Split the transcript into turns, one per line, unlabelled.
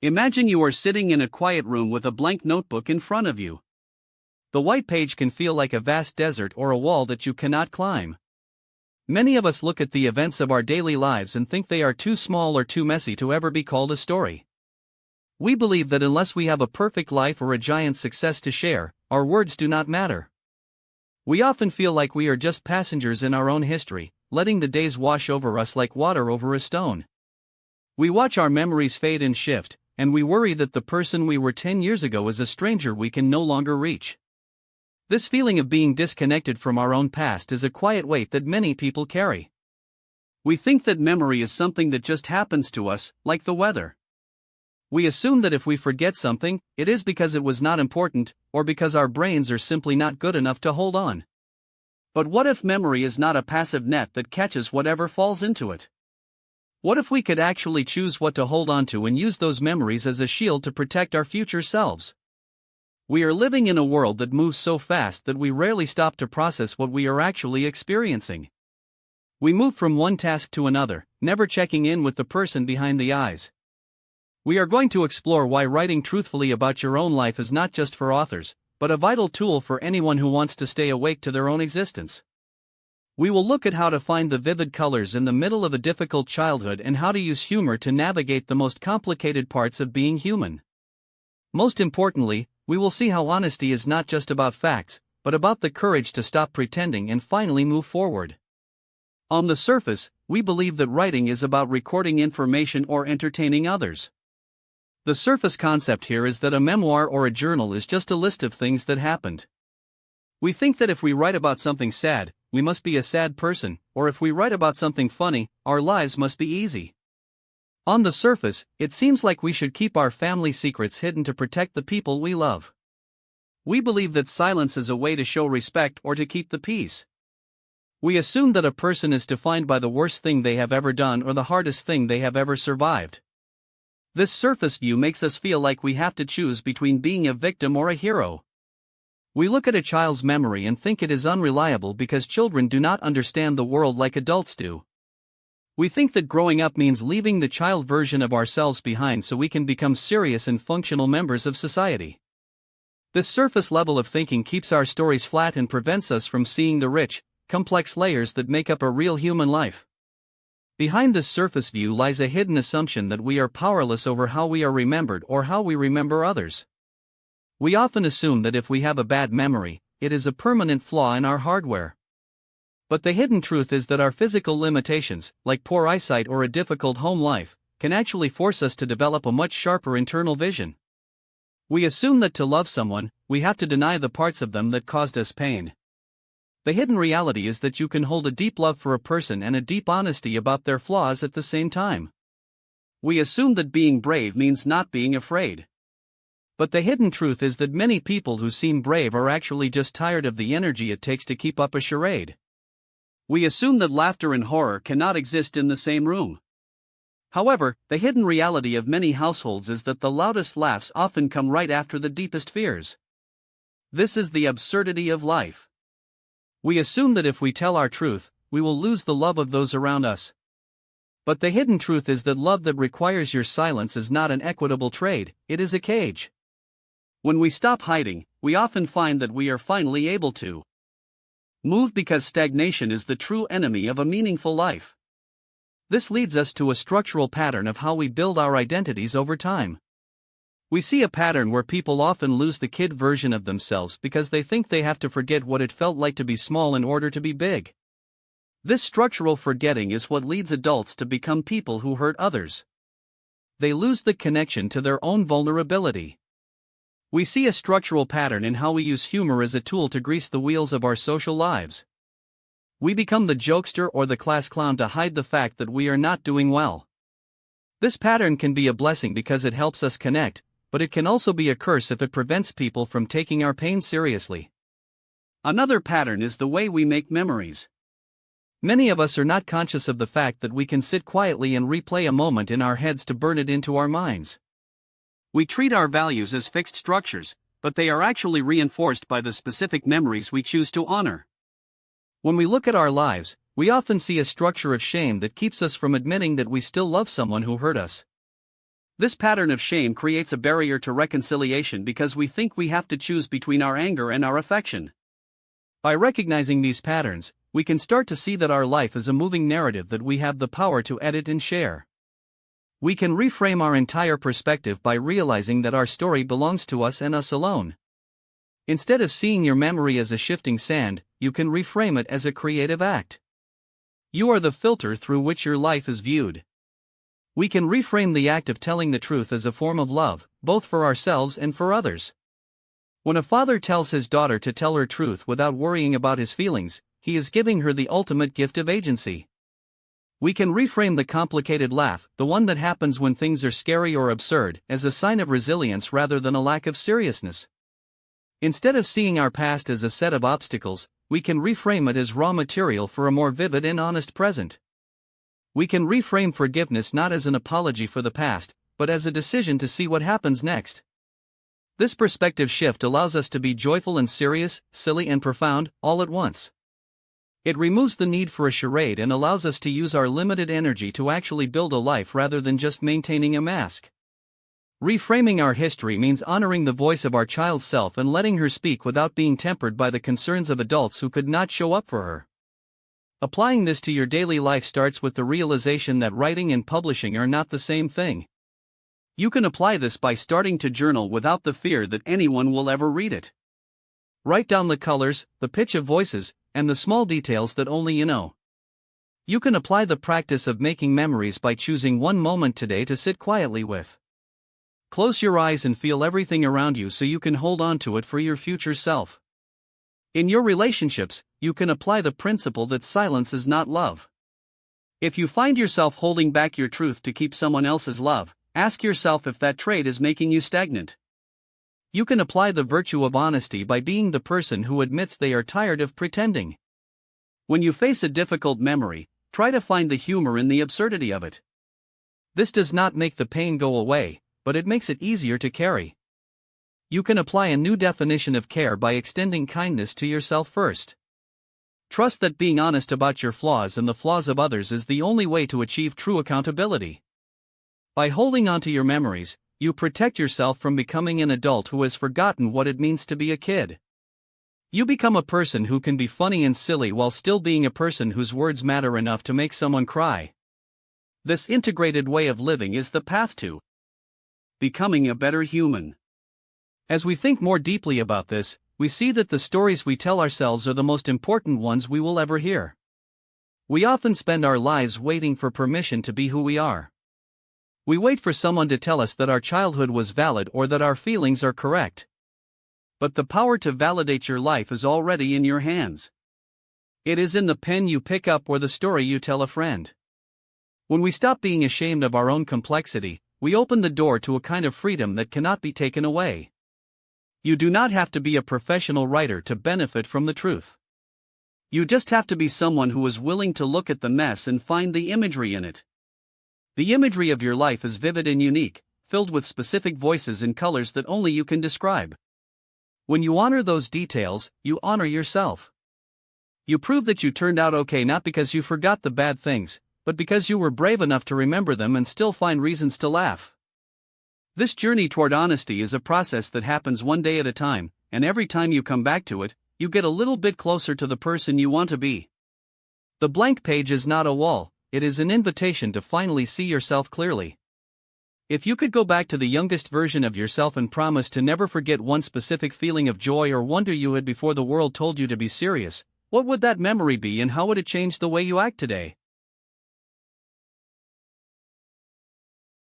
Imagine you are sitting in a quiet room with a blank notebook in front of you. The white page can feel like a vast desert or a wall that you cannot climb. Many of us look at the events of our daily lives and think they are too small or too messy to ever be called a story. We believe that unless we have a perfect life or a giant success to share, our words do not matter. We often feel like we are just passengers in our own history, letting the days wash over us like water over a stone. We watch our memories fade and shift, and we worry that the person we were 10 years ago is a stranger we can no longer reach. This feeling of being disconnected from our own past is a quiet weight that many people carry. We think that memory is something that just happens to us, like the weather. We assume that if we forget something, it is because it was not important, or because our brains are simply not good enough to hold on. But what if memory is not a passive net that catches whatever falls into it? What if we could actually choose what to hold on to and use those memories as a shield to protect our future selves? We are living in a world that moves so fast that we rarely stop to process what we are actually experiencing. We move from one task to another, never checking in with the person behind the eyes. We are going to explore why writing truthfully about your own life is not just for authors, but a vital tool for anyone who wants to stay awake to their own existence. We will look at how to find the vivid colors in the middle of a difficult childhood and how to use humor to navigate the most complicated parts of being human. Most importantly, we will see how honesty is not just about facts, but about the courage to stop pretending and finally move forward. On the surface, we believe that writing is about recording information or entertaining others. The surface concept here is that a memoir or a journal is just a list of things that happened. We think that if we write about something sad, we must be a sad person, or if we write about something funny, our lives must be easy. On the surface, it seems like we should keep our family secrets hidden to protect the people we love. We believe that silence is a way to show respect or to keep the peace. We assume that a person is defined by the worst thing they have ever done or the hardest thing they have ever survived. This surface view makes us feel like we have to choose between being a victim or a hero. We look at a child's memory and think it is unreliable because children do not understand the world like adults do. We think that growing up means leaving the child version of ourselves behind so we can become serious and functional members of society. This surface level of thinking keeps our stories flat and prevents us from seeing the rich, complex layers that make up a real human life. Behind this surface view lies a hidden assumption that we are powerless over how we are remembered or how we remember others. We often assume that if we have a bad memory, it is a permanent flaw in our hardware. But the hidden truth is that our physical limitations, like poor eyesight or a difficult home life, can actually force us to develop a much sharper internal vision. We assume that to love someone, we have to deny the parts of them that caused us pain. The hidden reality is that you can hold a deep love for a person and a deep honesty about their flaws at the same time. We assume that being brave means not being afraid. But the hidden truth is that many people who seem brave are actually just tired of the energy it takes to keep up a charade. We assume that laughter and horror cannot exist in the same room. However, the hidden reality of many households is that the loudest laughs often come right after the deepest fears. This is the absurdity of life. We assume that if we tell our truth, we will lose the love of those around us. But the hidden truth is that love that requires your silence is not an equitable trade, it is a cage. When we stop hiding, we often find that we are finally able to move because stagnation is the true enemy of a meaningful life. This leads us to a structural pattern of how we build our identities over time. We see a pattern where people often lose the kid version of themselves because they think they have to forget what it felt like to be small in order to be big. This structural forgetting is what leads adults to become people who hurt others. They lose the connection to their own vulnerability. We see a structural pattern in how we use humor as a tool to grease the wheels of our social lives. We become the jokester or the class clown to hide the fact that we are not doing well. This pattern can be a blessing because it helps us connect, but it can also be a curse if it prevents people from taking our pain seriously. Another pattern is the way we make memories. Many of us are not conscious of the fact that we can sit quietly and replay a moment in our heads to burn it into our minds. We treat our values as fixed structures, but they are actually reinforced by the specific memories we choose to honor. When we look at our lives, we often see a structure of shame that keeps us from admitting that we still love someone who hurt us. This pattern of shame creates a barrier to reconciliation because we think we have to choose between our anger and our affection. By recognizing these patterns, we can start to see that our life is a moving narrative that we have the power to edit and share. We can reframe our entire perspective by realizing that our story belongs to us and us alone. Instead of seeing your memory as a shifting sand, you can reframe it as a creative act. You are the filter through which your life is viewed. We can reframe the act of telling the truth as a form of love, both for ourselves and for others. When a father tells his daughter to tell her truth without worrying about his feelings, he is giving her the ultimate gift of agency. We can reframe the complicated laugh, the one that happens when things are scary or absurd, as a sign of resilience rather than a lack of seriousness. Instead of seeing our past as a set of obstacles, we can reframe it as raw material for a more vivid and honest present. We can reframe forgiveness not as an apology for the past, but as a decision to see what happens next. This perspective shift allows us to be joyful and serious, silly and profound, all at once. It removes the need for a charade and allows us to use our limited energy to actually build a life rather than just maintaining a mask. Reframing our history means honoring the voice of our child's self and letting her speak without being tempered by the concerns of adults who could not show up for her. Applying this to your daily life starts with the realization that writing and publishing are not the same thing. You can apply this by starting to journal without the fear that anyone will ever read it. Write down the colors, the pitch of voices, and the small details that only you know. You can apply the practice of making memories by choosing one moment today to sit quietly with. Close your eyes and feel everything around you so you can hold on to it for your future self. In your relationships, you can apply the principle that silence is not love. If you find yourself holding back your truth to keep someone else's love, ask yourself if that trait is making you stagnant. You can apply the virtue of honesty by being the person who admits they are tired of pretending. When you face a difficult memory, try to find the humor in the absurdity of it. This does not make the pain go away, but it makes it easier to carry. You can apply a new definition of care by extending kindness to yourself first. Trust that being honest about your flaws and the flaws of others is the only way to achieve true accountability. By holding on to your memories, you protect yourself from becoming an adult who has forgotten what it means to be a kid. You become a person who can be funny and silly while still being a person whose words matter enough to make someone cry. This integrated way of living is the path to becoming a better human. As we think more deeply about this, we see that the stories we tell ourselves are the most important ones we will ever hear. We often spend our lives waiting for permission to be who we are. We wait for someone to tell us that our childhood was valid or that our feelings are correct. But the power to validate your life is already in your hands. It is in the pen you pick up or the story you tell a friend. When we stop being ashamed of our own complexity, we open the door to a kind of freedom that cannot be taken away. You do not have to be a professional writer to benefit from the truth. You just have to be someone who is willing to look at the mess and find the imagery in it. The imagery of your life is vivid and unique, filled with specific voices and colors that only you can describe. When you honor those details, you honor yourself. You prove that you turned out okay not because you forgot the bad things, but because you were brave enough to remember them and still find reasons to laugh. This journey toward honesty is a process that happens one day at a time, and every time you come back to it, you get a little bit closer to the person you want to be. The blank page is not a wall, it is an invitation to finally see yourself clearly. If you could go back to the youngest version of yourself and promise to never forget one specific feeling of joy or wonder you had before the world told you to be serious, what would that memory be and how would it change the way you act today?